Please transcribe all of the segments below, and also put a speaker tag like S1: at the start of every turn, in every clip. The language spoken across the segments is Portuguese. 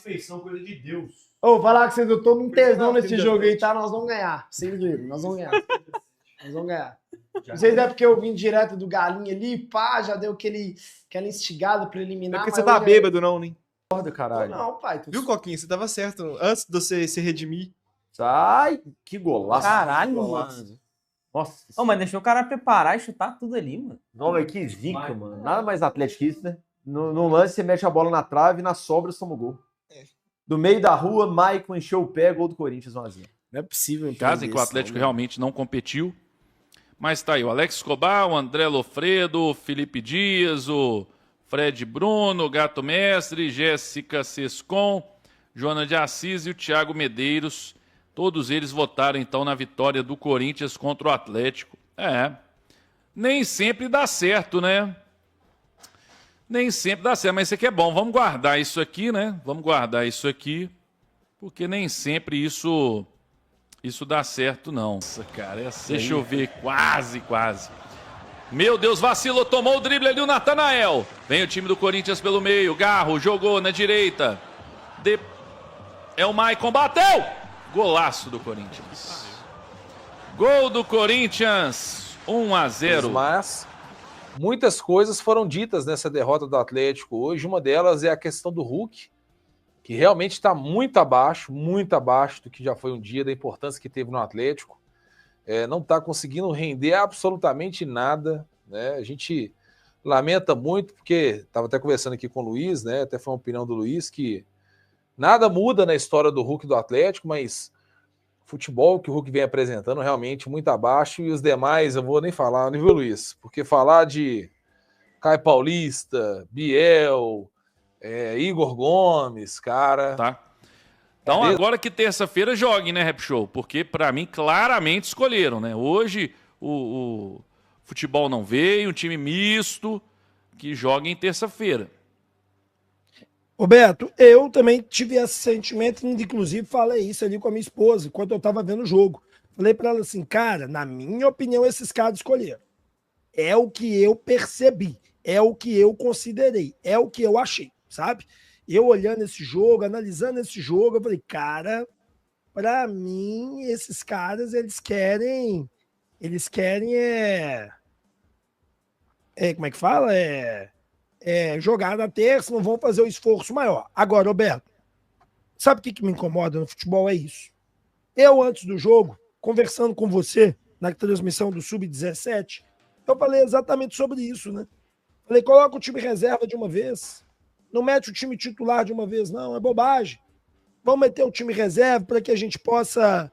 S1: Feição, coisa de Deus.
S2: Ô, falar que vocês, eu tô num tesão nesse jogo aí, tá? Nós vamos ganhar. Sem dúvida, nós vamos ganhar. Nós vamos ganhar. Não sei se é porque eu vim direto do Galinha ali, pá, já deu aquela instigada preliminar.
S3: É porque você tá bêbado, não, nem foda, caralho.
S2: Não, pai.
S3: Viu, Coquinha? Você tava certo. Antes de você se redimir.
S4: Ai, que golaço.
S5: Caralho,
S4: que golaço.
S5: mano.
S4: Nossa.
S5: Ô, mas deixou o cara preparar e chutar tudo ali, mano.
S4: Não, mas que zica, mano. Nada mais atlético que isso, né? No lance, você mete a bola na trave e na sobra toma o gol. Do meio da rua, Maicon encheu o pé, gol do Corinthians 1-0.
S2: Não é possível.
S6: Caso em que o Atlético realmente não competiu. Mas tá aí o Alex Escobar, o André Lofredo, o Felipe Dias, o Fred Bruno, o Gato Mestre, Jéssica Sescon, Joana de Assis e o Thiago Medeiros. Todos eles votaram então na vitória do Corinthians contra o Atlético. Nem sempre dá certo, né? Nem sempre dá certo, mas isso aqui é bom. Vamos guardar isso aqui, né? Vamos guardar isso aqui, porque nem sempre isso dá certo, não. Nossa, cara, é assim. Deixa eu ver, quase. Meu Deus, vacilou, tomou o drible ali o Natanael. Vem o time do Corinthians pelo meio, Garro jogou na direita. É o Maicon, bateu! Golaço do Corinthians. Gol do Corinthians, 1-0.
S7: Mas muitas coisas foram ditas nessa derrota do Atlético hoje. Uma delas é a questão do Hulk, que realmente está muito abaixo do que já foi um dia, da importância que teve no Atlético. Não está conseguindo render absolutamente nada, né? A gente lamenta muito, porque estava até conversando aqui com o Luiz, né? Até foi uma opinião do Luiz, que nada muda na história do Hulk do Atlético, mas o futebol que o Hulk vem apresentando realmente muito abaixo, e os demais eu vou nem falar, não viu, Luiz? Porque falar de Caio Paulista, Biel, Igor Gomes, cara...
S6: Tá. Então agora que terça-feira joguem, né, Rap Show? Porque pra mim claramente escolheram, né? Hoje o futebol não veio, um time misto, que joga em terça-feira.
S2: Roberto, eu também tive esse sentimento, inclusive falei isso ali com a minha esposa, enquanto eu tava vendo o jogo. Falei pra ela assim, cara, na minha opinião, esses caras escolheram. É o que eu percebi, é o que eu considerei, é o que eu achei, sabe? Eu olhando esse jogo, analisando esse jogo, eu falei, cara, pra mim, esses caras, eles querem como é que fala? Jogar na terça, não vão fazer o esforço maior. Agora, Roberto, sabe o que me incomoda no futebol? É isso. Eu, antes do jogo, conversando com você na transmissão do Sub-17, eu falei exatamente sobre isso, né? Falei, coloca o time reserva de uma vez. Não mete o time titular de uma vez, não. É bobagem. Vamos meter o time reserva para que a gente possa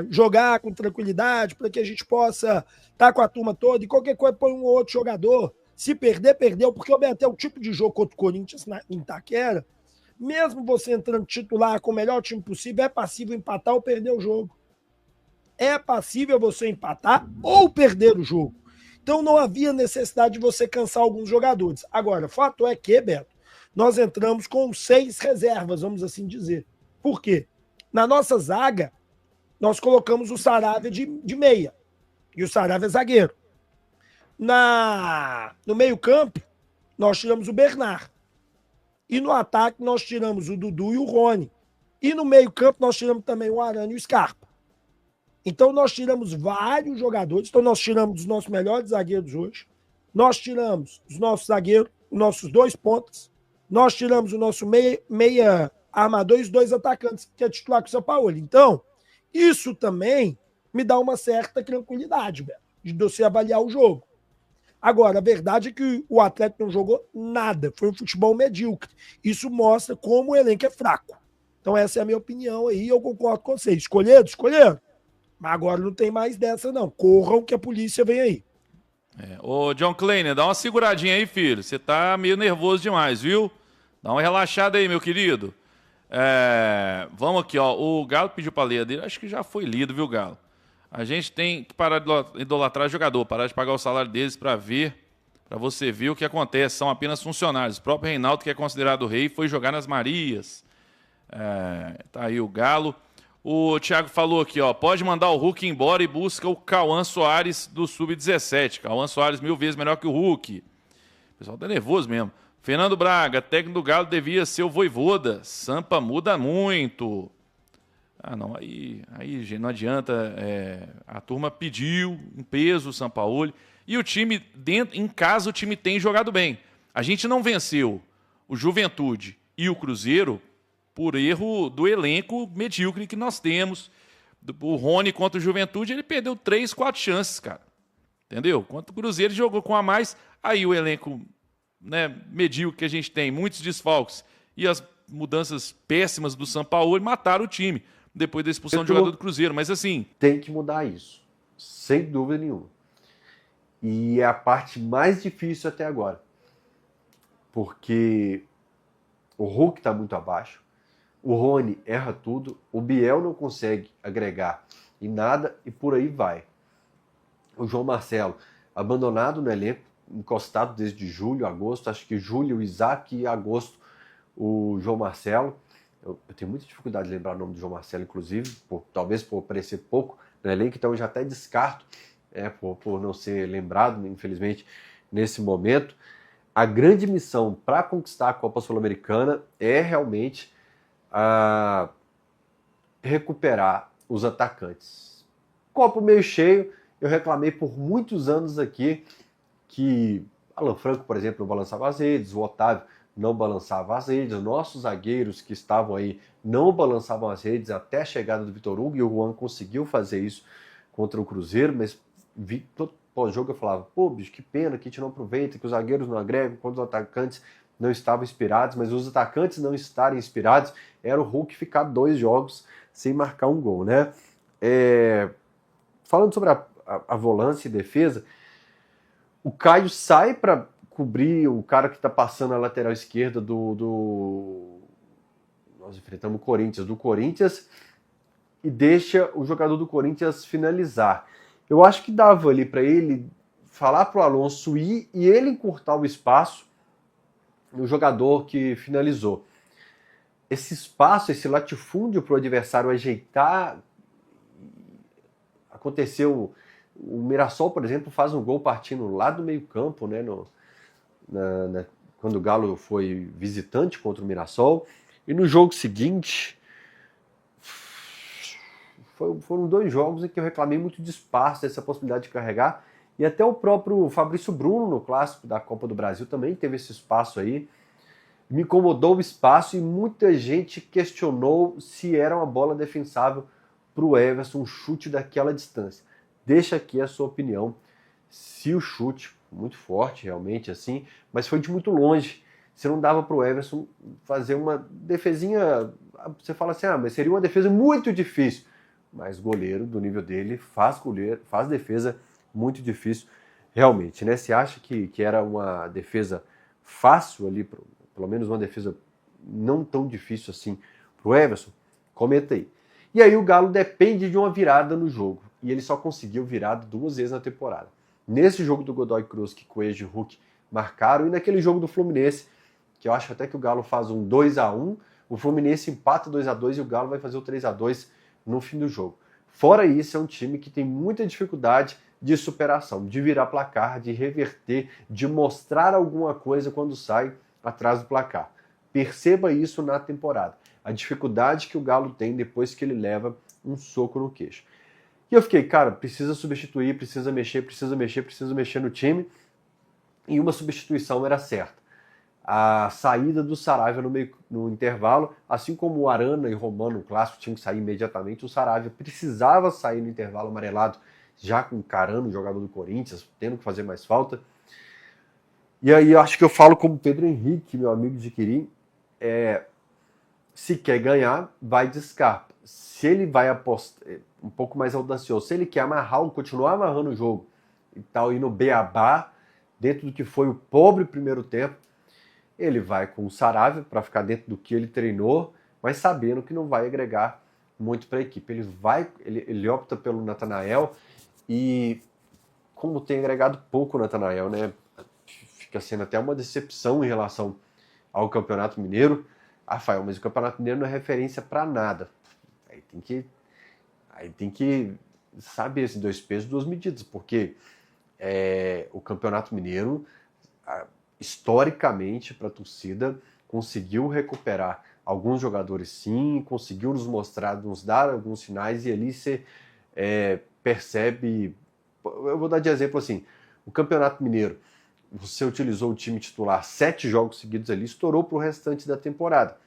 S2: jogar com tranquilidade, para que a gente possa estar com a turma toda e qualquer coisa põe um ou outro jogador. Se perder, perdeu, porque até o tipo de jogo contra o Corinthians em Itaquera, mesmo você entrando titular com o melhor time possível, é passível empatar ou perder o jogo. É passível você empatar ou perder o jogo. Então não havia necessidade de você cansar alguns jogadores. Agora, o fato é que, Beto, nós entramos com 6 reservas, vamos assim dizer. Por quê? Na nossa zaga, nós colocamos o Saravia de meia. E o Saravia é zagueiro. No meio-campo, nós tiramos o Bernard. E no ataque, nós tiramos o Dudu e o Rony. E no meio-campo, nós tiramos também o Arana e o Scarpa. Então, nós tiramos vários jogadores. Então, nós tiramos os nossos melhores zagueiros hoje. Nós tiramos os nossos zagueiros, os nossos 2 pontas. Nós tiramos o nosso meia armador e os 2 atacantes, que é titular com o São Paulo. Então, isso também me dá uma certa tranquilidade, Beto, de você avaliar o jogo. Agora, a verdade é que o Atlético não jogou nada. Foi um futebol medíocre. Isso mostra como o elenco é fraco. Então, essa é a minha opinião aí. Eu concordo com vocês. Escolheram. Mas agora não tem mais dessa, não. Corram que a polícia vem aí.
S6: Ô, John Kleiner, dá uma seguradinha aí, filho. Você tá meio nervoso demais, viu? Dá uma relaxada aí, meu querido. Vamos aqui, ó. O Galo pediu pra ler dele. Acho que já foi lido, viu, Galo? A gente tem que parar de idolatrar jogador, parar de pagar o salário deles para você ver o que acontece. São apenas funcionários. O próprio Reinaldo, que é considerado rei, foi jogar nas Marias. Tá aí o Galo. O Thiago falou aqui, ó, pode mandar o Hulk embora e busca o Cauã Soares do Sub-17. Cauã Soares 1000 vezes melhor que o Hulk. O pessoal tá nervoso mesmo. Fernando Braga, técnico do Galo devia ser o Vojvoda. Sampa muda muito. Ah, não, aí gente, não adianta. A turma pediu em peso o Sampaoli. E o time, em casa, o time tem jogado bem. A gente não venceu o Juventude e o Cruzeiro por erro do elenco medíocre que nós temos. O Rony contra o Juventude, ele perdeu 3, 4 chances, cara. Entendeu? Quanto o Cruzeiro jogou com a mais, aí o elenco, né, medíocre que a gente tem, muitos desfalques, e as mudanças péssimas do Sampaoli mataram o time, depois da expulsão do jogador do Cruzeiro. Mas assim...
S1: Tem que mudar isso, sem dúvida nenhuma. E é a parte mais difícil até agora. Porque o Hulk está muito abaixo, o Rony erra tudo, o Biel não consegue agregar em nada e por aí vai. O João Marcelo, abandonado no elenco, encostado desde julho, agosto, acho que julho, o Isaac e agosto, o João Marcelo. Eu tenho muita dificuldade de lembrar o nome do João Marcelo, inclusive, talvez por aparecer pouco no elenco, então eu já até descarto, por não ser lembrado, infelizmente, nesse momento. A grande missão para conquistar a Copa Sul-Americana é realmente recuperar os atacantes. Copo meio cheio, eu reclamei por muitos anos aqui que Alan Franco, por exemplo, não balançava as redes, o Otávio não balançava as redes, os nossos zagueiros que estavam aí não balançavam as redes até a chegada do Vitor Hugo, e o Juan conseguiu fazer isso contra o Cruzeiro, mas todo pós-jogo eu falava, pô, bicho, que pena que a gente não aproveita, que os zagueiros não agregam, quando os atacantes não estavam inspirados, mas os atacantes não estarem inspirados, era o Hulk ficar 2 jogos sem marcar um gol, né? Falando sobre a volância e defesa, o Caio sai para cobrir o cara que está passando a lateral esquerda nós enfrentamos o Corinthians, do Corinthians, e deixa o jogador do Corinthians finalizar. Eu acho que dava ali para ele falar para o Alonso ir e ele encurtar o espaço no jogador que finalizou. Esse espaço, esse latifúndio para o adversário ajeitar, aconteceu. O Mirassol, por exemplo, faz um gol partindo lá do meio campo, né, quando o Galo foi visitante contra o Mirassol. E no jogo seguinte, foram 2 jogos em que eu reclamei muito de espaço, dessa possibilidade de carregar. E até o próprio Fabrício Bruno, no clássico da Copa do Brasil, também teve esse espaço aí. Me incomodou o espaço e muita gente questionou se era uma bola defensável para o Everson, um chute daquela distância. Deixa aqui a sua opinião. Se o chute, muito forte realmente assim, mas foi de muito longe. Se não dava para o Everson fazer uma defesinha, você fala assim, mas seria uma defesa muito difícil. Mas goleiro do nível dele faz defesa muito difícil realmente, né? Você acha que era uma defesa fácil ali, pelo menos uma defesa não tão difícil assim para o Everson? Comenta aí. E aí o Galo depende de uma virada no jogo. E ele só conseguiu virada 2 vezes na temporada. Nesse jogo do Godoy Cruz, que Coelho e Hulk marcaram, e naquele jogo do Fluminense, que eu acho até que o Galo faz um 2-1, o Fluminense empata 2-2 e o Galo vai fazer o 3-2 no fim do jogo. Fora isso, é um time que tem muita dificuldade de superação, de virar placar, de reverter, de mostrar alguma coisa quando sai atrás do placar. Perceba isso na temporada. A dificuldade que o Galo tem depois que ele leva um soco no queixo. E eu fiquei, cara, precisa substituir, precisa mexer no time. E uma substituição era certa. A saída do Saravia no intervalo, assim como o Arana e o Romano, no clássico, tinham que sair imediatamente, o Saravia precisava sair no intervalo amarelado, já com Carano, jogador do Corinthians, tendo que fazer mais falta. E aí eu acho que eu falo como Pedro Henrique, meu amigo de Quirim, se quer ganhar, vai de Scarpa. Se ele vai apostar, um pouco mais audacioso, se ele quer continuar amarrando o jogo e tal, ir no beabá, dentro do que foi o pobre primeiro tempo, ele vai com o Saravia para ficar dentro do que ele treinou, mas sabendo que não vai agregar muito para a equipe. Ele opta pelo Natanael e, como tem agregado pouco o Natanael, né, fica sendo até uma decepção em relação ao Campeonato Mineiro. Rafael, mas o Campeonato Mineiro não é referência para nada. Aí tem que saber esses 2 pesos, 2 medidas, porque o Campeonato Mineiro, historicamente para a torcida, conseguiu recuperar alguns jogadores sim, conseguiu nos dar alguns sinais, e ali você percebe, eu vou dar de exemplo assim, o Campeonato Mineiro, você utilizou o time titular 7 jogos seguidos ali, estourou para o restante da temporada.